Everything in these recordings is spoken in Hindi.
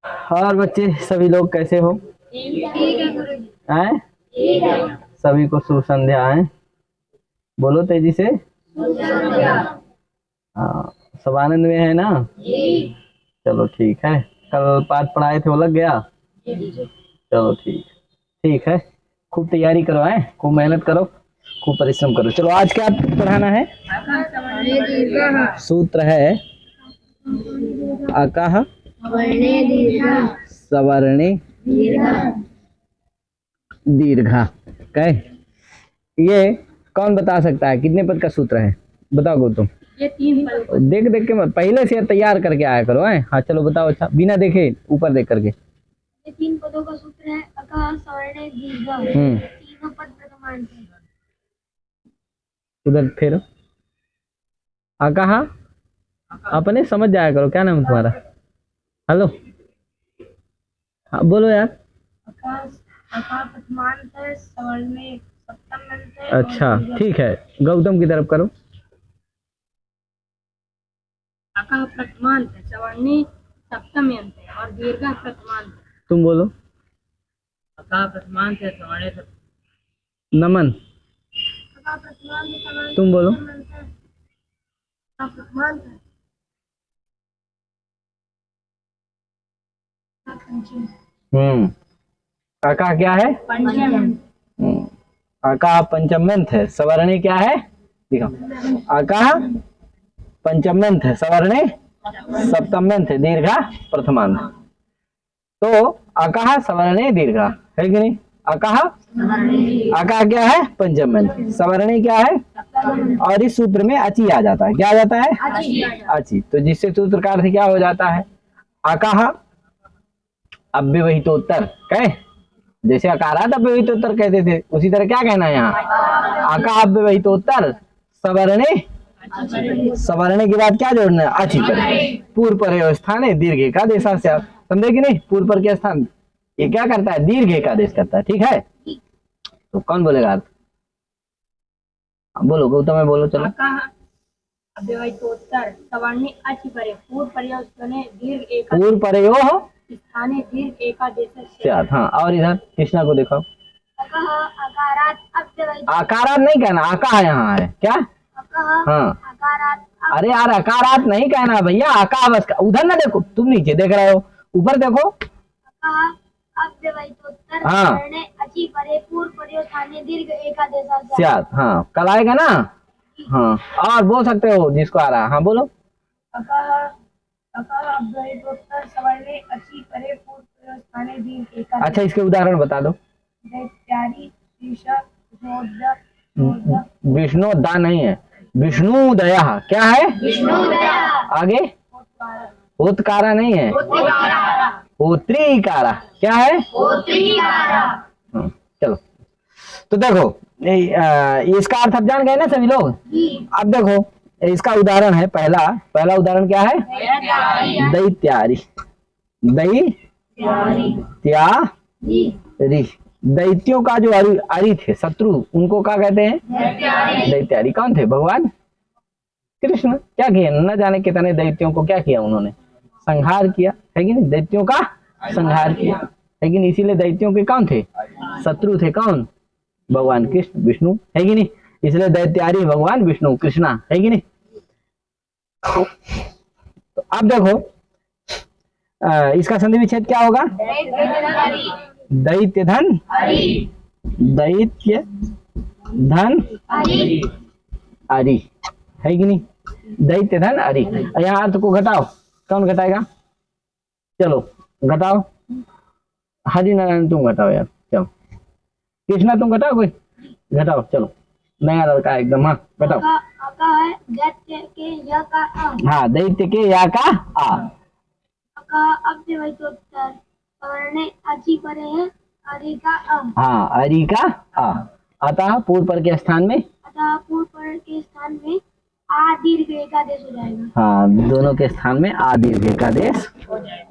और बच्चे सभी लोग कैसे हो? ठीक है गुरुजी। हैं? ठीक है। सभी को शुभ संध्या है। बोलो तेजी से। हाँ, सब आनंद में है ना? जी। चलो ठीक है। कल पाठ पढ़ाए थे वो लग गया? चलो ठीक ठीक है। खूब तैयारी करो, है खूब मेहनत करो, खूब परिश्रम करो। चलो आज क्या पढ़ाना है? सूत्र है अकः सवर्णे दीर्घा। कै ये कौन बता सकता है कितने पद का सूत्र है? बताओ गौतम। ये 3 पद। देख देख के मत, पहले से तैयार करके आया करो है। हाँ चलो बताओ। अच्छा बिना देखे ऊपर देख करके। ये 3 पदों का सूत्र है अकः सवर्णे दीर्घ। तीनों पद प्रथमांत है। उधर फिर अकः अपने समझ जाया करो। क्या नाम है तुम्हारा? हेलो, हाँ बोलो यार। अकः प्रथमांत है, सवर्णे सप्तम अंत है। अच्छा ठीक है, गौतम की तरफ करो। अकः प्रथमांत है, सवर्णे सप्तम अंत है और दीर्घ प्रथमांत है। तुम बोलो। अकः प्रथमांत है, सवर्णे नमन अकः प्रथमांत है, सवर्णे तुम बोलो। अकः प्रथमांत है। अका क्या है? पंचम। अका पंचम्यंत है, सवर्णे क्या है? दिखाओ। अका पंचम्यंत है, सवर्णे सप्तम्यंत है, दीर्घा प्रथमांत। तो अका सवर्णे दीर्घा है कि नहीं? अका अका क्या है? पंचम्यंत। सवर्णे क्या है? और इस सूत्र में अची आ जाता है। क्या आ जाता है? अची। तो जिससे सूत्र का अर्थ क्या हो जाता है? अका अव्यवहितोत्तर। कहे जैसे अकारात अव्यवहितोत्तर कहते थे, उसी तरह क्या कहना है यहाँ? अका अव्यवहितोत्तर सवर्णे। सवर्णे के बाद क्या जोड़ना है? अची पर। पूर्व पर स्थान है दीर्घ का देशा से। आप समझे कि नहीं? पूर्व पर के स्थान ये क्या करता है? दीर्घ का देश करता है। ठीक है, तो कौन बोलेगा अर्थ? बोलो गौतम, बोलो चलो। अव्यवहितोत्तर सवर्णे अचि परे पूर्व पर्यवस्तने दीर्घ एक पूर्व परयो स्थाने दीर्घ एकादेश। हाँ, और इधर कृष्णा को देखो। अकारात अव्यवहित। आकारात नहीं कहना, आका है यहाँ है क्या? हाँ अकारात। अरे यार अकारात नहीं कहना भैया, आका बस। उधर ना देखो, तुम नीचे देख रहे हो, ऊपर देखो। अव्यवहितोत्तर हाँ। सवर्णे अचि परे पूर्व पर्यो स्थाने दीर्घ एकादेश। हाँ कल आएगा ना। हाँ और बोल सकते हो जिसको आ रहा है। हाँ बोलो। अव्यवहितोत्तर सवर्णे अचि परे पूर्व पर्यो स्थाने दीर्घ एकादेश। अच्छा इसके उदाहरण बता दो। दैत्यादि विष्णुदा नहीं है, विष्णुदया। क्या है? विष्णुदया। आगे होतकारा नहीं है, होत्रीकारा। क्या है? चलो तो देखो इसका अर्थ अब जान गए ना सभी लोग? अब देखो इसका उदाहरण है पहला उदाहरण क्या है? दैत्यारी। दैत्यारी। दैत्यों का जो अरि थे, शत्रु, उनको क्या कहते हैं? दैत्यारी। कौन थे? भगवान कृष्ण। क्या किया? न जाने कितने दैत्यों को क्या किया उन्होंने? संहार किया है कि नहीं? दैत्यों का संहार किया है कि नहीं? इसीलिए दैत्यों के कौन थे? शत्रु थे। कौन? भगवान कृष्ण विष्णु, है कि नहीं? इसलिए दैत्यारी भगवान विष्णु कृष्णा, है कि नहीं? तो अब देखो इसका संधि विच्छेद क्या होगा? दैत्य धन दैत्य धन अरि, है कि नहीं? दैत्य धन अरि। यहाँ अर्थ को घटाओ, कौन घटाएगा? चलो घटाओ। हरि नारायण तुम घटाओ यार, चलो। कृष्णा तुम घटाओ, कोई घटाओ। चलो नया लड़का एकदम। हाँ घटाओ। दैत्य के या का आ। हाँ दैत्य के या का आ। अव्यवहितोत्तर सवर्णे अचि परे है अरि का आ। हाँ अरि का आ। अतः पूर्व पर के स्थान में आ दीर्घ एकादेश हो जाएगा। हाँ दोनों के स्थान में आ दीर्घ एकादेश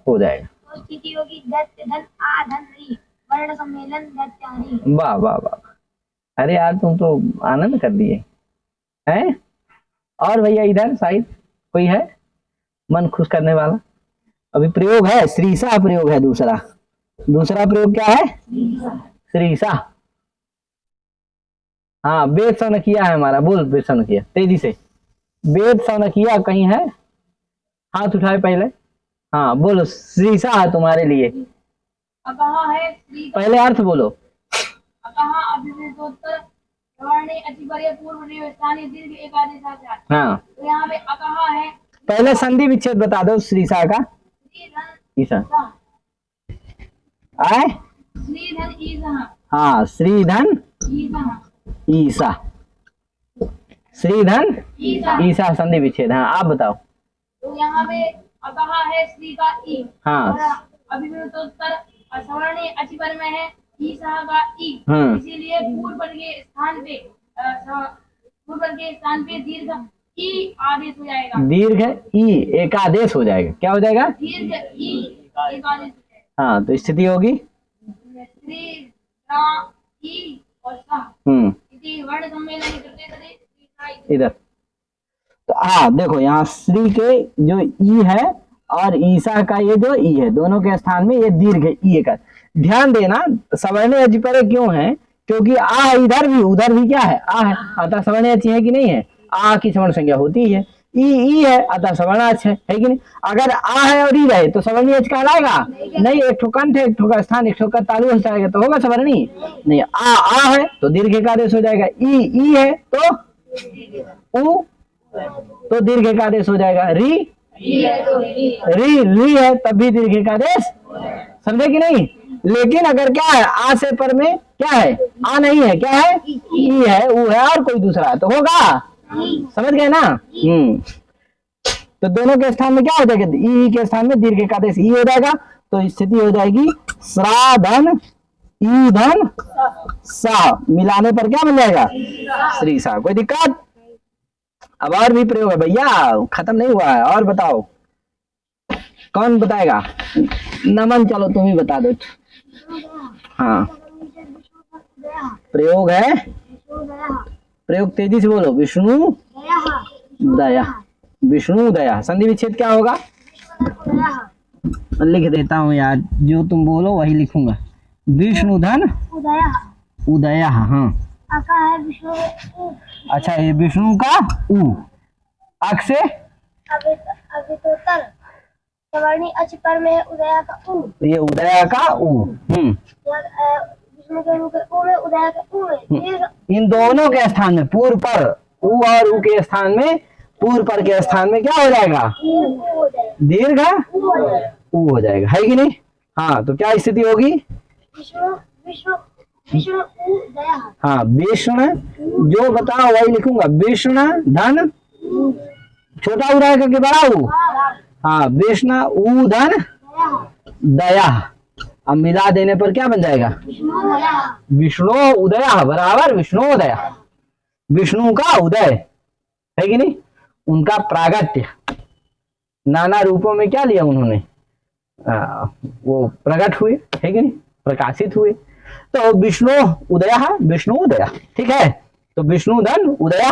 हो जाएगा। तो स्थिति होगी दैत्य धन आ धन रि वर्ण सम्मेलन दैत्यारि। वाह वाह वाह, अरे यार तुम तो आनंद कर दिए हैं। और भैया इधर साइड कोई है मन खुश करने वाला? अभी प्रयोग है श्रीसा प्रयोग है, दूसरा प्रयोग क्या है? श्रीसा। हाँ वेद सौनकिया है हमारा, बोल वेद सौनकिया तेजी से। वेद सौनकिया कहीं है? हाथ उठाए पहले। हाँ बोलो, श्रीसा है तुम्हारे लिए। अकहा है श्री का, पहले अर्थ बोलो। अकहा अभिवेदोत्तर सवर्णे अतिपर्य पूर्व स्थानीय दीर्घ एकादेश। हाँ तो यहाँ पे अकहा है पहले संधि विच्छेद बता दो श्रीसा का। श्रीधन ईसा ईसा। आए। श्रीधन ईसा। हाँ श्रीधन ईसा। ईसा, श्रीधन ईसा। ईसा संधि विच्छेद। हाँ आप बताओ। तो यहाँ पे अकहा है श्री का ई, हाँ और अभिवेदोत्तर सवर्णे अतिपर में है ईसा का ई, इसीलिए पूर्व वर्ग के स्थान पे दीर्घ ई आदेश हो जाएगा। दीर्घ ई एकादेश हो जाएगा। क्या हो जाएगा? दीर्घ ई एकादेश हो जाएगा। हाँ तो स्थिति होगी श्री रा ई और सा इति वर्ण सम्मेलन करते करते इधर। तो हाँ देखो यहाँ श्री के जो ई है और ईसा का ये जो ई है, दोनों के स्थान में ये दीर्घ ई का। ध्यान देना सवर्ण अजिपरे क्यों है? क्योंकि आ इधर भी उधर भी क्या है? आ है, अतः सवर्ण अच्छी है कि नहीं है? आ की सवर्ण संज्ञा होती है। ई है अतः सवर्णाक्ष है कि नहीं? अगर आ है और ई रहे तो सवर्णी अच कहलाएगा नहीं। एक ठो कंठ है, एक ठो का स्थान, एक ठो का तालु हो जाएगा तो होगा सवर्णी नहीं। आ है तो दीर्घ एकादेश हो जाएगा। ई है तो उ तो दीर्घ एकादेश हो जाएगा। री है तब भी दीर्घ एकादेश, समझे कि नहीं? लेकिन अगर क्या है आ से पर में क्या है? आ नहीं है, क्या है? ई है, उ है और कोई दूसरा है तो होगा। समझ गए ना? तो दोनों के स्थान में क्या हो जाएगा? ई के स्थान में दीर्घ एकादेश ई हो जाएगा। तो स्थिति हो जाएगी श्राधन ईधन सा, मिलाने पर क्या बन जाएगा? श्री सा। कोई दिक्कत? अब और भी प्रयोग है भैया, खत्म नहीं हुआ है। और बताओ, कौन बताएगा? नमन चलो तुम ही बता दो। हाँ प्रयोग है, प्रयोग तेजी से बोलो। विष्णु दया, विष्णु दया। संधि विच्छेद क्या होगा? लिख देता हूँ यार, जो तुम बोलो वही लिखूंगा। विष्णुधन उदया। हाँ है विष्णु। अच्छा ये विष्णु का उ, अक से अभितोत्तर सवर्णी अच पर में उदया का उ, ये उदया का उ। विष्णु के उ के उ में उदया के उ में इन दोनों के स्थान में पूर्व पर उ और उ के स्थान में, पूर्व पर के स्थान में क्या हो जाएगा? दीर्घ उ हो जाएगा, है कि नहीं? हाँ तो क्या स्थिति होगी? विष्णु दया। हाँ विष्णु, जो बताओ वही लिखूंगा। विष्णु धन, छोटा उ रहेगा कि बड़ा उ? हाँ विष्णु उ धन दया। अब मिला देने पर क्या बन जाएगा? विष्णु उदया बराबर विष्णु उदया। विष्णु का उदय, है कि नहीं? उनका प्रागट्य, नाना रूपों में क्या लिया उन्होंने? वो प्रकट हुए, है कि नहीं? प्रकाशित हुए। तो विष्णु उदया, विष्णु उदया, ठीक है? तो विष्णु धन उदया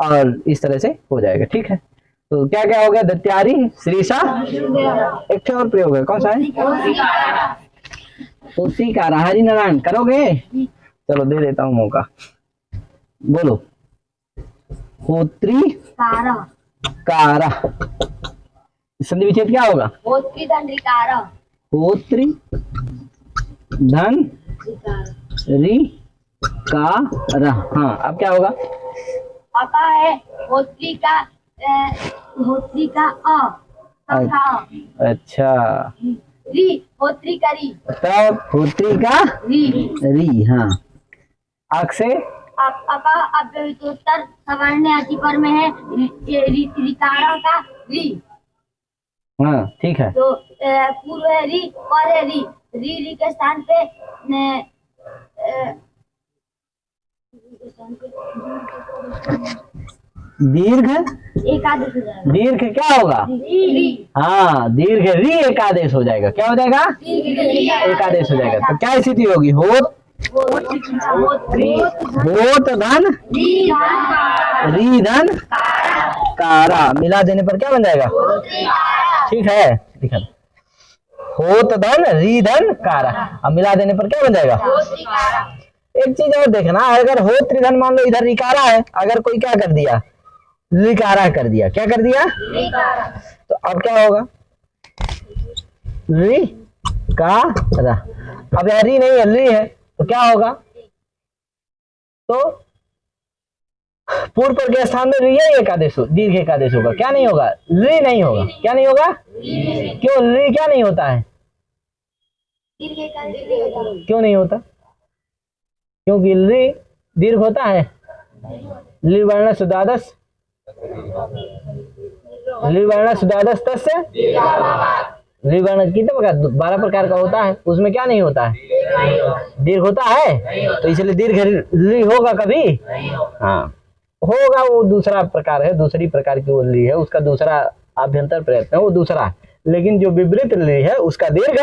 और इस तरह से हो जाएगा, ठीक है? तो क्या क्या हो गया? दत्यारी, श्रीसा। एक और प्रयोग है, कौन सा है? उसी का हरि नारायण करोगे? चलो दे देता हूँ मौका, बोलो। होत्री कारा, संधि विच्छेद क्या होगा? होत्री धन रिकारा। होत्री धन री का रा। हाँ अब क्या होगा? अका है होत्री का अच्छा री, होत्री का री, तब होत्री का री। हाँ अक से अका अव्यवहितोत्तर सवर्ण अति पर में है रिकारा का री। हाँ ठीक है। तो पूर्व है री और है री, री के स्थान पे दीर्घ एकादेश हो जाएगा। दीर्घ क्या होगा? हाँ दीर्घ री एकादेश हो जाएगा। क्या हो जाएगा? एकादेश हो जाएगा। तो क्या स्थिति होगी? होत धन री धन कारा, मिला देने पर क्या बन जाएगा? ठीक है, ठीक है। होत धन री धन कारा, अब मिला देने पर क्या बन जाएगा? एक चीज और देखना, अगर हो त्रिधन मान लो इधर रिकारा है, अगर कोई क्या कर दिया रिकारा कर दिया, क्या कर दिया? तो अब क्या होगा? री का रा, अब यहाँ री नहीं है री है, तो क्या होगा? तो पूर्व पर के स्थान में री है, एक आदेश दीर्घ एक आदेश होगा, क्या नहीं होगा? री नहीं होगा, क्या नहीं होगा? क्यों री क्या नहीं होता है? क्यों नहीं होता? क्योंकि री दीर्घ होता है। ली वर्ण सुदादस, ली वर्ण सुदादस तस्य ली वर्ण कितने प्रकार? 12 प्रकार का होता है, उसमें क्या नहीं होता है? दीर्घ होता है, तो इसलिए दीर्घ ली होगा कभी? हाँ होगा, वो दूसरा प्रकार है, दूसरी प्रकार की वो ली है, उसका दूसरा आभ्यंतर प्रयत्न है, वो दूसरा है। लेकिन जो विपरीत ली है उसका दीर्घ,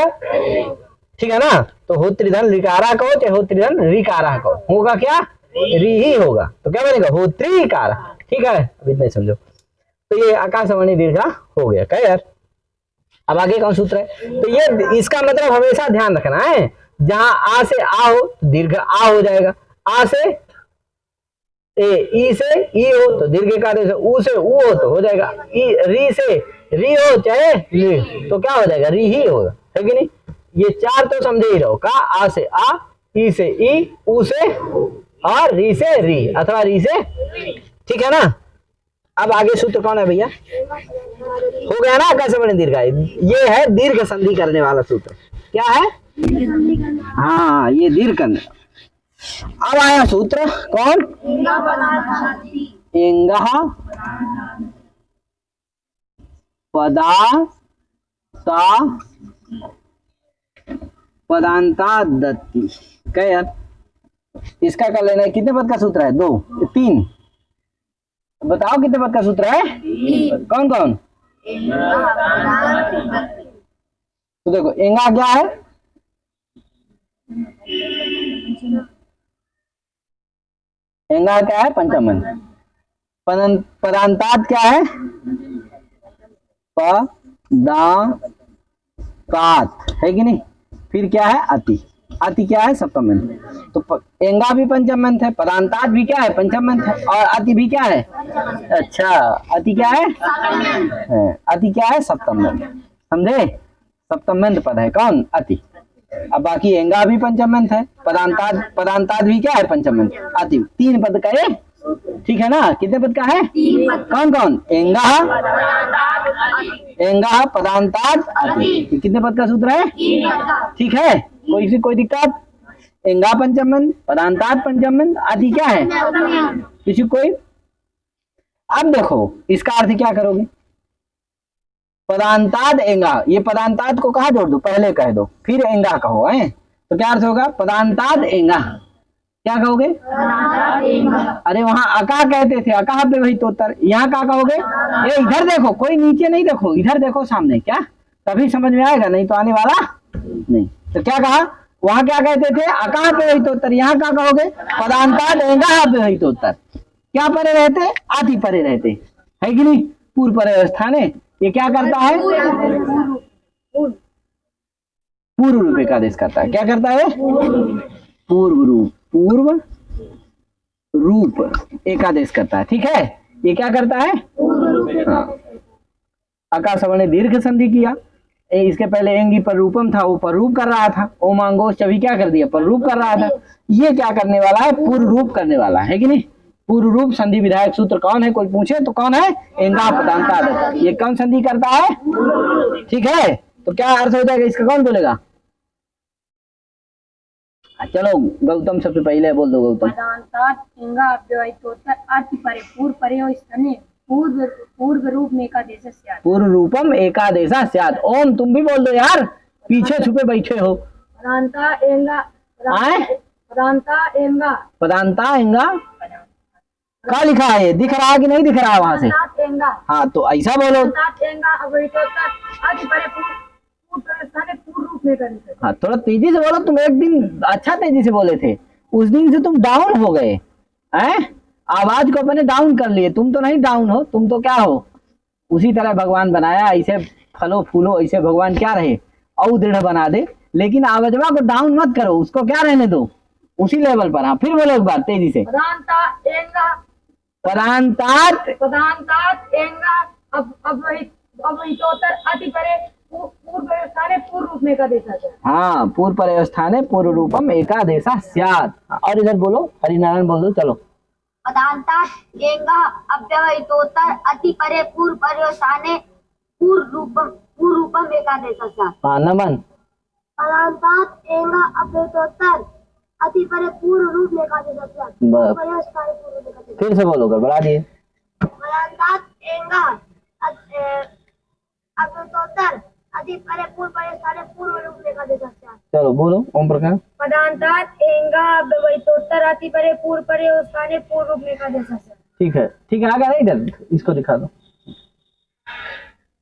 ठीक है ना? तो हो त्रिधन लिकारा कहो चाहे हो त्रिधन रिकारा कहो, होगा क्या? री ही होगा, तो क्या बनेगा? हो त्रिकारा, ठीक है? अब इतना समझो। तो ये आकाशवाणी दीर्घा हो गया, क्या यार? अब आगे कौन सूत्र है? तो ये इसका मतलब हमेशा ध्यान रखना है, जहां आ से आ हो तो दीर्घ आ हो जाएगा, आ से ई से ई हो तो दीर्घ का आदेश, ऊ से ऊ हो तो हो जाएगा ई, री से री हो चाहे ली तो क्या हो जाएगा? री ही होगा, है कि नहीं? ये चार तो समझे ही रहो, का आ से आ, ई से ई, ऊ से और री से री अथवा री से, ठीक है ना? अब आगे सूत्र कौन है भैया? हो गया ना आकाशवाणी दीर्घा, ये है दीर्घ संधि करने वाला सूत्र। क्या है? हाँ ये दीर्घ करने। अब आया सूत्र कौन? इंगा पदा सा पदांता दत्ती, क्या यार? इसका कर लेना है, कितने पद का सूत्र है? 2 3, बताओ कितने पद का सूत्र है? कौन कौन? तो देखो इंगा क्या है? इंगा क्या है? पंचम। पदांतात क्या है? पदांतात, है कि नहीं? फिर क्या है? अति, अति क्या है? सप्तम अंत। तो एंगा भी पंचम अंत है, पदांतात भी क्या है? पंचम अंत है, और अति भी क्या है? अच्छा अति क्या है? अति क्या है? सप्तम अंत, समझे? सप्तम अंत पद है कौन? अति। अब बाकी एंगा भी पंचम अंत है, पदांतात, पदांतात भी क्या है? पंचम अंत, अति। 3 पद का है, ठीक है ना? कितने पद का है? कौन कौन? एंगा एंगा पदांतात अति, कितने पद का सूत्र है? ठीक है, कोई दिक्कत? एंगा पंचमन, पदांतात पंचमन, अति क्या है? किसी कोई? अब देखो इसका अर्थ क्या करोगे? पदांतात एंगा, ये पदांतात को कहा जोड़ दो? पहले कह दो फिर एंगा कहो, है? तो क्या अर्थ होगा? पदांतात एंगा, क्या कहोगे? अरे वहां अका कहते थे, अका पे वही तो उत्तर, यहाँ क्या कहोगे? ये इधर देखो, कोई नीचे नहीं देखो, इधर देखो सामने, क्या तभी समझ में आएगा, नहीं तो आने वाला नहीं। तो क्या कहा? वहां क्या कहते थे? अका पे वही तो उत्तर, यहाँ क्या कहोगे? पदांतात एंगा पे वही तो उत्तर। क्या परे रहते? आदि परे रहते, है कि नहीं? पूर्व परे अवस्था ने ये क्या करता है? पूर्व रूप का आदेश करता है। क्या करता है? पूर्व रूप, पूर्व रूप एकादेश करता है, ठीक है? ये क्या करता है? हाँ। आकाशवाणी ने दीर्घ संधि किया, इसके पहले एंगी पर रूपम था, वो पर रूप कर रहा था, ओमांगोश चभी क्या कर दिया? पर रूप कर रहा था। ये क्या करने वाला है? पूर्व रूप करने वाला है कि नहीं? पूर्व रूप संधि विधायक सूत्र कौन है? कोई पूछे तो कौन है? एंगा पदांतात। ये कौन संधि करता है? ठीक है, तो क्या अर्थ हो जाएगा इसका? कौन बोलेगा? चलो गौतम सबसे पहले बोल दो। गौतम। पदांतात एंगा अव्यवहितोत्तर अति परे पूर्व परे स्थाने पूर्व रूप में एकादेश स्यात्। पूर्व रूपम एकादेश स्यात्। ओम तुम भी बोल दो यार, पीछे छुपे बैठे हो। पदांता एंगा, पदांता एंगा, पदांता एंगा क्या लिखा है? दिख रहा है कि नहीं दिख रहा है वहां से? हाँ तो ऐसा बोलो। हाँ थोड़ा तेजी से बोलो, तुम एक दिन अच्छा तेजी से बोले थे, उस दिन से तुम डाउन हो गए हैं, आवाज को अपने डाउन कर लिए। तुम तो नहीं डाउन हो, तुम तो क्या हो? उसी तरह भगवान बनाया, ऐसे फलो फूलो, ऐसे भगवान क्या रहे? और दृढ़ बना दे, लेकिन आवाजवा को डाउन मत करो, उसको क्या रहने दो, उसी लेवल पर। हाँ फिर बोलो एक बार तेजी से। पदांतात एंगा पदांतात पदांतात एंगा अवहितोत्तर अति परे पूर्व स्थाने पूर्व रूप में का देखा जाए। हाँ पूर्व पर्यवस्थाने पूर्व रूपम एकादेशा स्यात्। और इधर बोलो, हरिनारायण बोल दो, चलो। पदांतात एंगा अव्यवहितोत्तर अति परे पूर्व पर्यवस्थाने पूर्व रूपम एकादेशः स्यात्। हाँ नमन। पदांतात एंगा अव्यवहितोत्तर अति परे पूर्व रूप में एकादेशः स्यात्। पर्यवस्थाने पूर्व रूप में एकादेशः। फिर से बोलो, गड़बड़ा दिए। पदांतात एंगा अव्यवहितोत्तर अति परे पूर्व पर्यवस्थाने पूर्व रूप में एकादेशः स्यात्। चलो बोलो ओम प्रकाश। पदांतात एंगा अव्यवहितोत्तर अति परे पूर्व पर्यवस्थाने पूर्व रूप में का देखा जाए। ठीक है, ठीक है, आ गया ना, इधर इसको दिखा दो।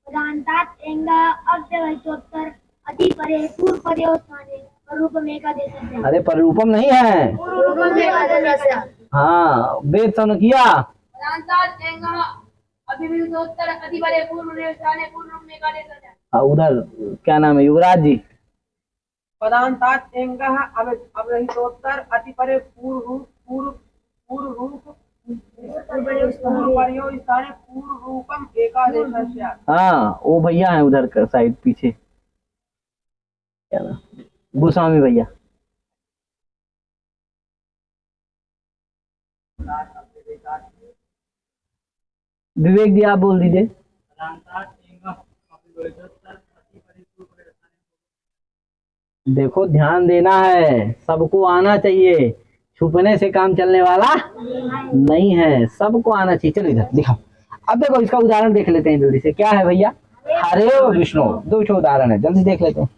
पदांतात एंगा अव्यवहितोत्तर अति परे पूर्व पर्यवस्थाने रूप में का देखा जाए। अरे पर रूपम नहीं है। पूर्व रूप में का देखा जाए। हाँ वेद सन किया। पदांतात एंगा अव्यवहितोत्तर अति परे पूर्व पर्यवस्थाने पूर्व रूप में का देखा जाए। उधर क्या नाम है, युवराज जी। पदांतात एंगः अव्यवहितोत्तर अति परे पूर्व पर्यवस्थाने पूर्व रूपम एकादेशः स्यात्। हाँ वो भैया है उधर का साइड पीछे, क्या नाम, गोस्वामी भैया। विवेक जी आप बोल दीजिए। देखो ध्यान देना है, सबको आना चाहिए, छुपने से काम चलने वाला नहीं है, सबको आना चाहिए। चलो इधर दिखाओ। अब देखो इसका उदाहरण देख लेते हैं जल्दी से। क्या है भैया, हरेव विष्णु, दो ठो उदाहरण है, जल्दी देख लेते हैं।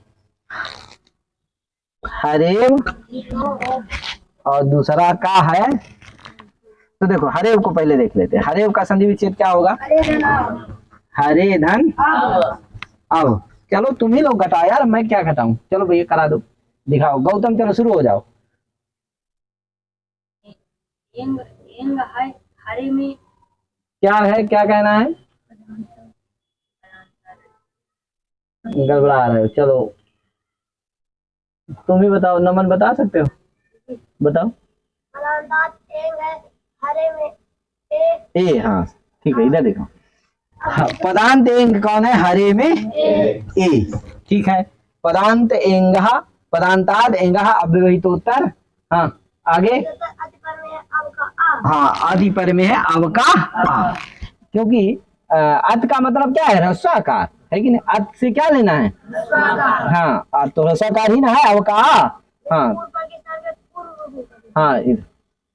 हरेव और दूसरा का है, तो देखो हरेव को पहले देख लेते हैं। हरेव का संधि विच्छेद क्या होगा, हरे धन अब। चलो तुम ही लोग घटाओ यार, मैं क्या घटाऊं, चलो भैया करा दो, दिखाओ। गौतम चलो शुरू हो जाओ। एंग एंग है हरे में क्या है, क्या कहना है, गड़बड़ा रहे हो। चलो तुम ही बताओ, नमन बता सकते हो, बताओ। पदांतात एंगा हरे में ए, हाँ ठीक है, इधर देखो। हाँ, पदांत एंग कौन है, हरे में ए, ठीक है। पदांत एंगः पदांताद एंगः अव्यवहितोत्तर। हाँ आगे, अति पर में अब का आ। हाँ आदि पर में है अब का आ, क्योंकि अत का मतलब क्या है, रस्वाकार है कि नहीं, अत से क्या लेना है, हाँ तो रस्वाकार ही ना है, अब का आ। हाँ पूर्व पर के स्थान में पूर्व रूप में का। हाँ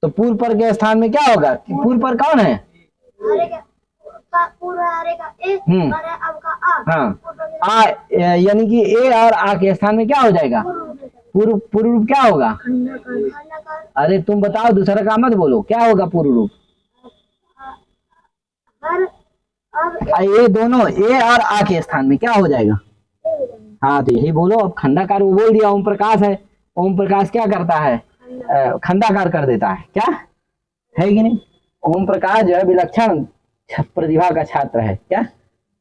तो पूर्व पर के स्थान में क्या होगा, पूर्व पर कौन है, हरे का पूर्व हरे का ए और अब का आ। हाँ पूर्व पर के आ, यानी कि ए और आ के स्थान में क्या हो जाएगा, पूर्व पूर्व रूप क्या होगा। खंडकार अरे तुम बताओ, दूसरा का मत बोलो, क्या होगा पूर्व रूप। हर अब ये दोनों ए और आ के स्थान में क्या हो जाएगा। हाँ तो यही बोलो। अब खंडाकार वो बोल दिया, ओम प्रकाश है, ओम प्रकाश क्या करता है, खंडाकार कर देता है, क्या है कि नहीं। ओम प्रकाश जो है विलक्षण प्रतिभा का छात्र है, क्या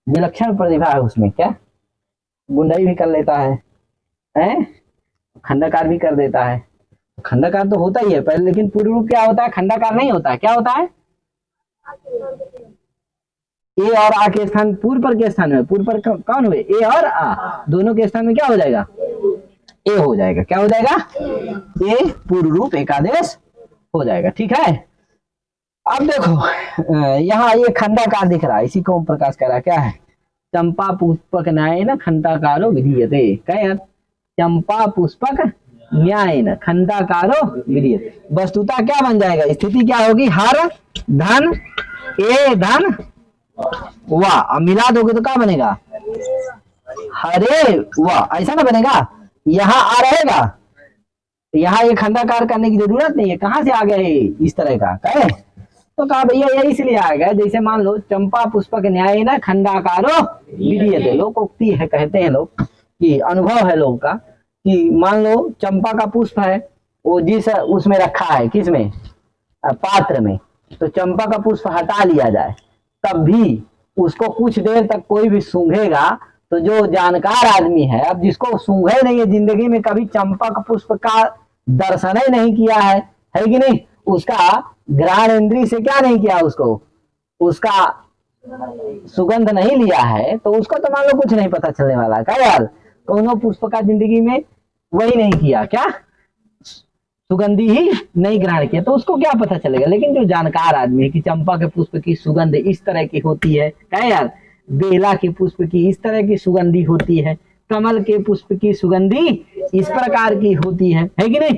विलक्षण प्रतिभा है उसमें, क्या गुंडाई भी कर लेता है, खंडाकार भी कर देता है। खंडाकार तो होता ही है पहले, लेकिन पूर्व रूप क्या होता है, खंडाकार नहीं होता है, क्या होता है। ए और आ के स्थान पूर्व पर के स्थान में, पूर्व पर कौन हुए, ए और आ, दोनों के स्थान में क्या हो जाएगा, ए हो जाएगा, क्या हो जाएगा, ए पूर्व रूप एकादेश हो जाएगा, ठीक है। अब देखो यहाँ ये खंडाकार दिख रहा है, इसी को ओम प्रकाश कह रहा है, क्या है, चंपा पुष्पक न्याय न खंडाकारो विधीयते, क्या यार, चंपा पुष्पक न्याय न खंडाकारो विधीयते। वस्तुता क्या बन जाएगा, स्थिति क्या होगी, हर धन ए धन वाह, अब मिला दोगे तो क्या बनेगा, हरे वाह, ऐसा ना बनेगा। यहाँ आ रहेगा, यहाँ ये खंडाकार करने की जरूरत नहीं है, कहाँ से आ गए इस तरह का, कहे तो कहा भैया ये इसलिए आ गया, जैसे मान लो चंपा पुष्पक न्याय ना खंडाकारो विधीयते, लोकोक्ति है, कहते हैं लोग कि अनुभव है लोग का, कि मान लो चंपा का पुष्प है, वो जिस उसमें रखा है, किसमें, पात्र में, तो चंपा का पुष्प हटा लिया जाए, तब भी उसको कुछ देर तक कोई भी सूंघेगा तो जो जानकार आदमी है, अब जिसको सूंघे नहीं है जिंदगी में, कभी चंपक पुष्प का दर्शन ही नहीं किया है कि नहीं, उसका घ्राण इंद्री से क्या नहीं किया, उसका सुगंध नहीं लिया है, तो उसको तो मान लो कुछ नहीं पता चलने वाला। क्या यार, कौनो पुष्प का जिंदगी में वही नहीं किया, क्या सुगंधी ही नहीं ग्रहण किया, तो उसको क्या पता चलेगा। लेकिन जो जानकार आदमी है कि चंपा के पुष्प की सुगंध इस तरह की होती है, क्या यार, बेला के पुष्प की इस तरह की सुगंधी होती है, कमल के पुष्प की सुगंधी इस प्रकार की होती है कि नहीं,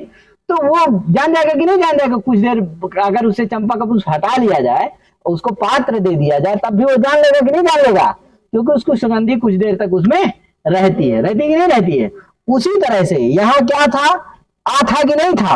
तो वो जान जाएगा कि नहीं जान जाएगा। कुछ देर अगर उसे चंपा का पुष्प हटा लिया जाए, उसको पात्र दे दिया जाए, तब भी वो जान लेगा कि नहीं जान लेगा, क्योंकि उसको सुगंधी कुछ देर तक उसमें रहती है कि नहीं रहती है। उसी तरह से यहाँ क्या था, आ था कि नहीं था,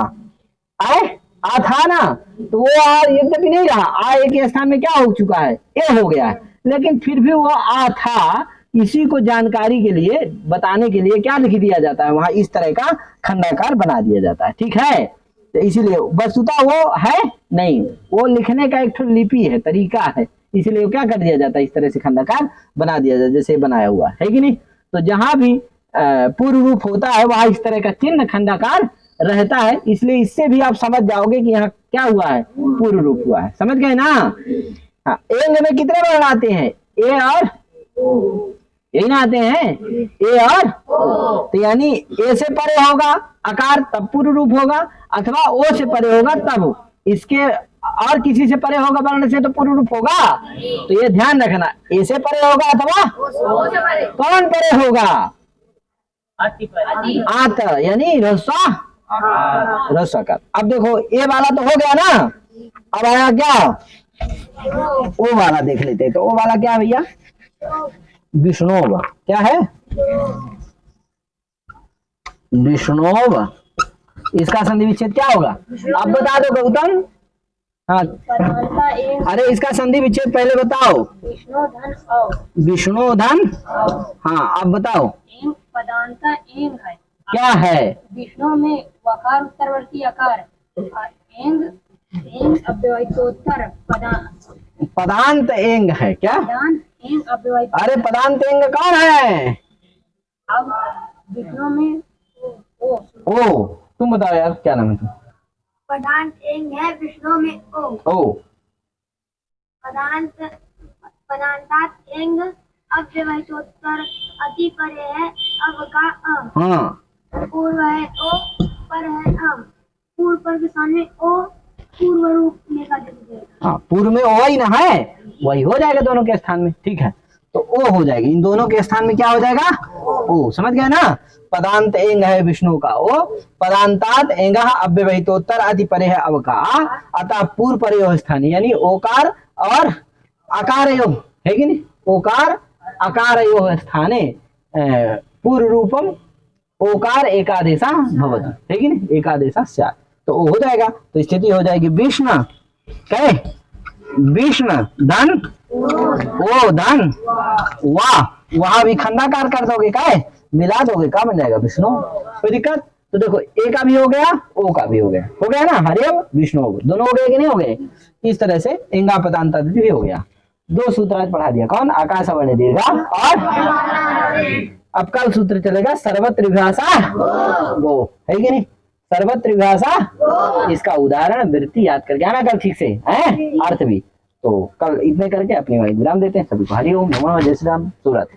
आ था ना, तो वो आ यद्यपि नहीं रहा, आ एक के स्थान में क्या हो चुका है, ए हो गया है, लेकिन फिर भी वो आ था, इसी को जानकारी के लिए बताने के लिए क्या लिख दिया जाता है वहां, इस तरह का खंडाकार बना दिया जाता है। ठीक है, तो इसीलिए वस्तुतः वो है नहीं, वो लिखने का एक लिपि है, तरीका है, इसीलिए वो क्या कर दिया जाता है, इस तरह से खंडाकार बना दिया जाता है जैसे बनाया हुआ है कि नहीं। तो जहां भी पूर्व रूप होता है वहां इस तरह का चिन्ह खंडाकार रहता है, इसलिए इससे भी आप समझ जाओगे कि यहाँ क्या हुआ है, पूर्व रूप हुआ है। समझ गए ना। हाँ, एंग में कितने वर्ण आते हैं, ए और यही ना आते हैं, ए और तो यानी ए से परे होगा आकार तब पूर्व रूप होगा, अथवा ओ से परे होगा तब, इसके और किसी से परे होगा वर्ण से तो पूर्व रूप होगा। तो ये ध्यान रखना, ए से परे होगा अथवा कौन परे होगा, आत यानी रस्वाकार। अब देखो ए वाला तो हो गया ना, अब आया क्या, ओ वाला देख लेते हैं। तो ओ वाला क्या भैया, विष्णोव, क्या है विष्णोव, इसका संधि विच्छेद क्या होगा, आप बता दो गौतम। हाँ, अरे इसका संधि विच्छेद पहले बताओ, विष्णु धन, हाँ आप बताओ। पदांता एंग है, क्या है, विष्णु में वकार उत्तरवर्ती आकार, एंग एंग अव्यवहितोत्तर पदांत एंग है, क्या पदांत एंग अव्यवहित। अरे पदांत एंग कौन है, अब विष्णु में ओ तुम बताओ यार, क्या नाम है तुम। पदांत एंग है विष्णु में ओ पदांतात एंग अव्यवहितोत्तर अति परे है, अब का हाँ, पूर्व है ओ, पर है पूर्व पर के सामने ओ, पूर्व रूप में का हाँ, पूर्व में ओ ही ना है, वही हो जाएगा दोनों के स्थान में। ठीक है, तो ओ हो जाएगी, इन दोनों के स्थान में क्या हो जाएगा, ओ। समझ गए ना, पदांत एंग है विष्णु का ओ, पदांतात एंग अव्यवहितोत्तर अति परे है अब का, अतः पूर्व परे स्थान, यानी ओकार और आकार है कि नहीं, ओकार आकार स्थाने पूर्व रूपम ओकार एकादेशा भवति, है कि नहीं, एकादेशा स्यात्, तो वो हो जाएगा। तो स्थिति हो जाएगी विष्णु, क्या विष्णु धन ओ धन वाह, वहां भी खंडाकार कर दोगे, क्या मिला दोगे, क्या बन जाएगा विष्णु, कोई दिक्कत। तो देखो ए का भी हो गया, ओ का भी हो गया ना, हरिव विष्णु दोनों हो गए कि नहीं हो गए। इस तरह से इंगा पदांता भी हो गया। दो सूत्र आज पढ़ा दिया, कौन, आकाश वर्ण दीर्घा और अब कल सूत्र चलेगा सर्वत्र विभाषा वो, है कि नहीं, सर्वत्र विभाषा, इसका उदाहरण वृत्ति याद करके आना कल ठीक से, है अर्थ भी। तो कल इतने करके अपनी वही विराम देते हैं। सभी को हरि ओम नमः जय श्री राम, शुभ रात्रि।